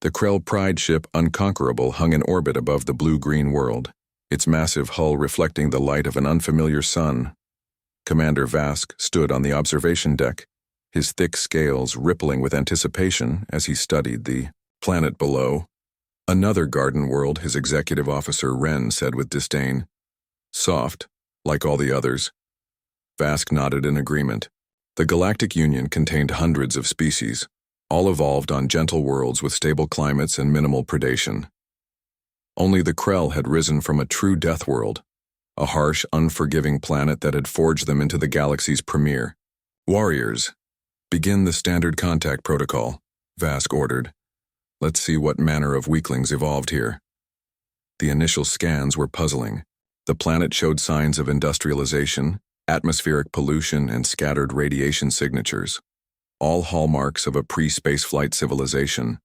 The Krell Pride ship Unconquerable hung in orbit above the blue-green world, its massive hull reflecting the light of an unfamiliar sun. Commander Vask stood on the observation deck, his thick scales rippling with anticipation as he studied the planet below. Another garden world, his executive officer Wren said with disdain. Soft, like all the others. Vask nodded in agreement. The Galactic Union contained hundreds of species, all evolved on gentle worlds with stable climates and minimal predation. Only the Krell had risen from a true death world, a harsh, unforgiving planet that had forged them into the galaxy's premier. Warriors, begin the standard contact protocol, Vask ordered. Let's see what manner of weaklings evolved here. The initial scans were puzzling. The planet showed signs of industrialization, atmospheric pollution, and scattered radiation signatures, all hallmarks of a pre-spaceflight civilization.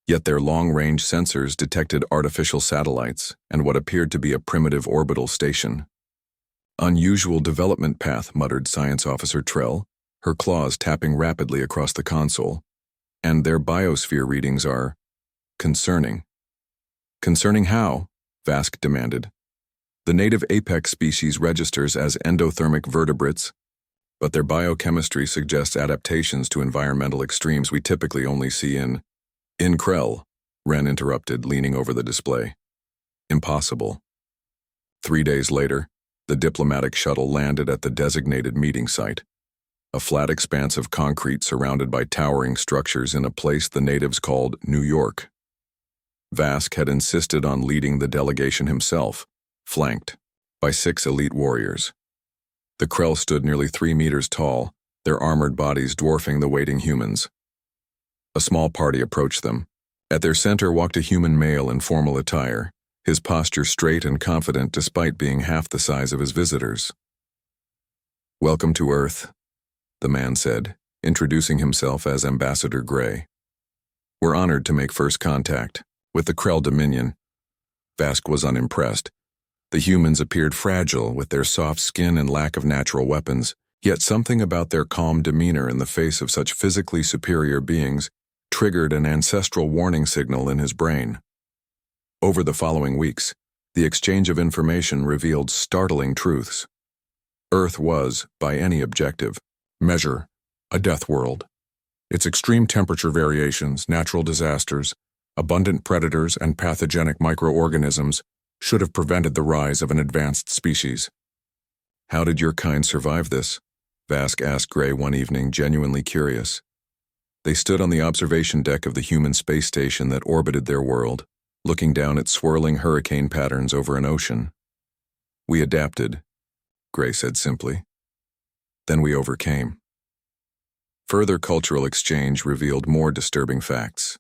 Yet their long-range sensors detected artificial satellites and what appeared to be a primitive orbital station. Unusual development path, muttered Science Officer Trell, her claws tapping rapidly across the console. And their biosphere readings are concerning. Concerning how? Vask demanded. The native apex species registers as endothermic vertebrates, but their biochemistry suggests adaptations to environmental extremes we typically only see in Krell, Wren interrupted, leaning over the display. Impossible. 3 days later, the diplomatic shuttle landed at the designated meeting site, a flat expanse of concrete surrounded by towering structures in a place the natives called New York. Vask had insisted on leading the delegation himself, flanked by 6 elite warriors. The Krell stood nearly 3 meters tall, their armored bodies dwarfing the waiting humans. A small party approached them. At their center walked a human male in formal attire, his posture straight and confident despite being half the size of his visitors. "Welcome to Earth," the man said, introducing himself as Ambassador Gray. "We're honored to make first contact with the Krell Dominion." Vask was unimpressed. The humans appeared fragile with their soft skin and lack of natural weapons, yet something about their calm demeanor in the face of such physically superior beings triggered an ancestral warning signal in his brain. Over the following weeks, the exchange of information revealed startling truths. Earth was, by any objective measure, a death world. Its extreme temperature variations, natural disasters, abundant predators, and pathogenic microorganisms should have prevented the rise of an advanced species. "How did your kind survive this?" Vask asked Gray one evening, genuinely curious. They stood on the observation deck of the human space station that orbited their world, looking down at swirling hurricane patterns over an ocean. "We adapted," Gray said simply. "Then we overcame." Further cultural exchange revealed more disturbing facts.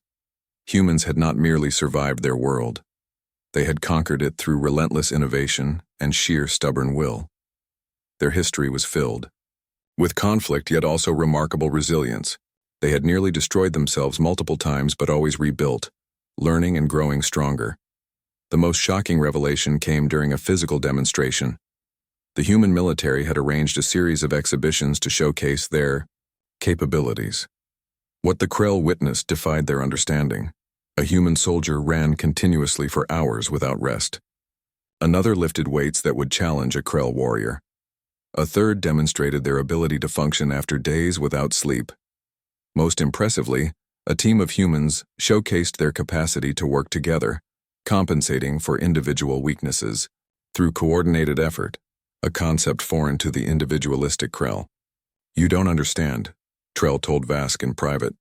Humans had not merely survived their world. They had conquered it through relentless innovation and sheer stubborn will. Their history was filled with conflict, yet also remarkable resilience. They had nearly destroyed themselves multiple times but always rebuilt, learning and growing stronger. The most shocking revelation came during a physical demonstration. The human military had arranged a series of exhibitions to showcase their capabilities. What the Krell witnessed defied their understanding. A human soldier ran continuously for hours without rest. Another lifted weights that would challenge a Krell warrior. A third demonstrated their ability to function after days without sleep. Most impressively, a team of humans showcased their capacity to work together, compensating for individual weaknesses through coordinated effort, a concept foreign to the individualistic Krell. "You don't understand," Trell told Vask in private.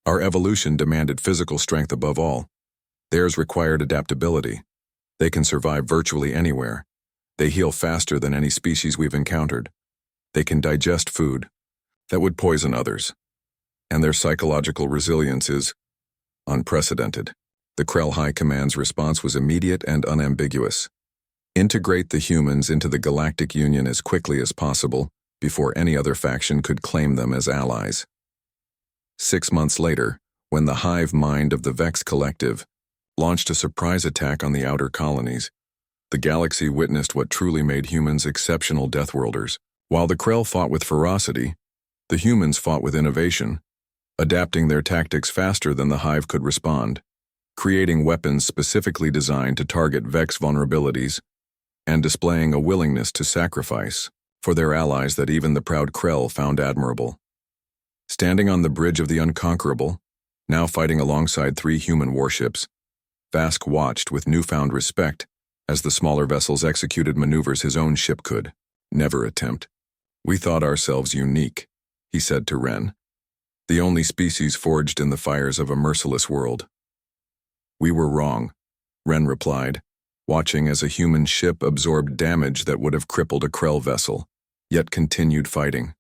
"Our evolution demanded physical strength above all. Theirs required adaptability. They can survive virtually anywhere. They heal faster than any species we've encountered. They can digest food that would poison others. And their psychological resilience is unprecedented." The Krell High Command's response was immediate and unambiguous. Integrate the humans into the Galactic Union as quickly as possible before any other faction could claim them as allies. 6 months later, when the hive mind of the Vex Collective launched a surprise attack on the outer colonies, the galaxy witnessed what truly made humans exceptional Deathworlders. While the Krell fought with ferocity, the humans fought with innovation, adapting their tactics faster than the Hive could respond, creating weapons specifically designed to target Vex vulnerabilities, and displaying a willingness to sacrifice for their allies that even the proud Krell found admirable. Standing on the bridge of the Unconquerable, now fighting alongside 3 human warships, Vask watched with newfound respect as the smaller vessels executed maneuvers his own ship could never attempt. "We thought ourselves unique," he said to Ren, "the only species forged in the fires of a merciless world." "We were wrong," Ren replied, watching as a human ship absorbed damage that would have crippled a Krell vessel, yet continued fighting.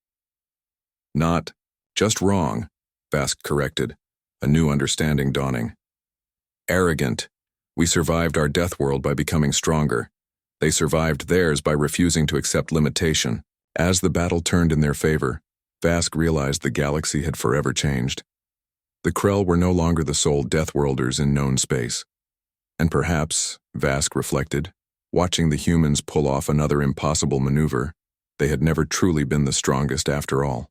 "Not just wrong," Vask corrected, a new understanding dawning. "Arrogant. We survived our death world by becoming stronger. They survived theirs by refusing to accept limitation." As the battle turned in their favor, Vask realized the galaxy had forever changed. The Krell were no longer the sole Deathworlders in known space. And perhaps, Vask reflected, watching the humans pull off another impossible maneuver, they had never truly been the strongest after all.